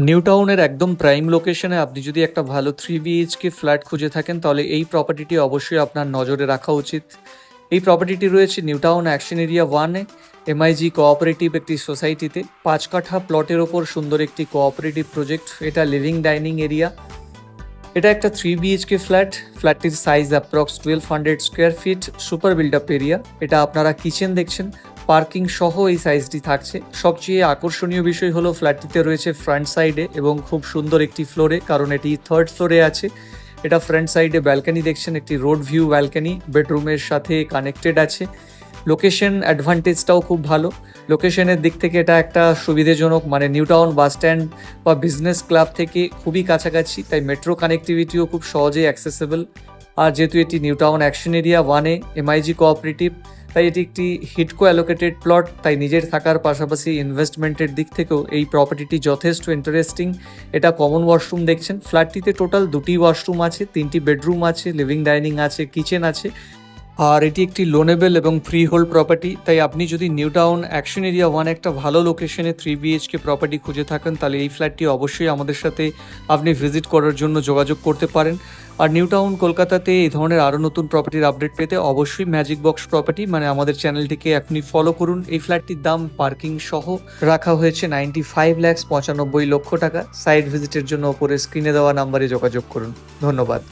New টাউনের একদম prime লোকেশনে আপনি যদি একটা ভালো 3 BHK ফ্ল্যাট খুঁজে থাকেন তাহলে এই প্রপার্টিটি অবশ্যই আপনার নজরে রাখা উচিত। এই প্রপার্টিটি রয়েছে নিউ টাউন অ্যাকশন এরিয়া 1-এ MIG কোঅপারেটিভ একটি সোসাইটিতে 5 কাঠা প্লটের ওপর সুন্দর একটি কোঅপারেটিভ প্রজেক্ট। এটা লিভিং ডাইনিং এরিয়া। এটা একটা 3 BHK ফ্ল্যাটটির size approx 1200 square feet, super build up area. এটা আপনারা কিচেন দেখছেন, পার্কিং সহ এই সাইজটি থাকছে। সবচেয়ে আকর্ষণীয় বিষয় হলো ফ্ল্যাটটিতে রয়েছে ফ্রন্ট সাইডে এবং খুব সুন্দর একটি ফ্লোরে, কারণ এটি 3rd ফ্লোরে আছে। এটা ফ্রন্ট সাইডে ব্যালকানি দেখছেন, একটি রোড ভিউ ব্যালকানি বেডরুমের সাথে কানেক্টেড আছে। লোকেশন অ্যাডভান্টেজটাও খুব ভালো। লোকেশনের দিক থেকে এটা একটা সুবিধাজনক, মানে নিউ টাউন বাস স্ট্যান্ড বা বিজনেস ক্লাব থেকে খুবই কাছাকাছি, তাই মেট্রো কানেক্টিভিটিও খুব সহজেই অ্যাক্সেসেবল। আর যেহেতু এটি নিউ টাউন অ্যাকশন এরিয়া 1-এ MIG কোঅপারেটিভ, তাই এটি একটি হিডকো অ্যালোকেটেড প্লট, তাই নিজের থাকার পাশাপাশি ইনভেস্টমেন্টের দিক থেকেও এই প্রপার্টিটি যথেষ্ট ইন্টারেস্টিং। এটা কমন ওয়াশরুম দেখছেন। ফ্ল্যাটটিতে টোটাল 2টি ওয়াশরুম আছে, 3টি বেডরুম আছে, লিভিং ডাইনিং আছে, কিচেন আছে। আর এটি একটি লোনেবল এবং ফ্রি হোল্ড প্রপার্টি, তাই আপনি যদি নিউ টাউন অ্যাকশন এরিয়া 1 একটা ভালো লোকেশনে 3 BHK প্রপার্টি খুঁজে থাকেন তাহলে এই ফ্ল্যাটটি অবশ্যই আমাদের সাথে আপনি ভিজিট করার জন্য যোগাযোগ করতে পারেন। আর নিউ টাউন কলকাতাতে এই ধরনের আরও নতুন প্রপার্টির আপডেট পেতে অবশ্যই ম্যাজিক বক্স প্রপার্টি মানে আমাদের চ্যানেলটিকে এখনই ফলো করুন। এই ফ্ল্যাটটির দাম পার্কিং সহ রাখা হয়েছে 95,95,00,000 টাকা। সাইট ভিজিটের জন্য ওপরে স্ক্রিনে দেওয়া নাম্বারে যোগাযোগ করুন। ধন্যবাদ।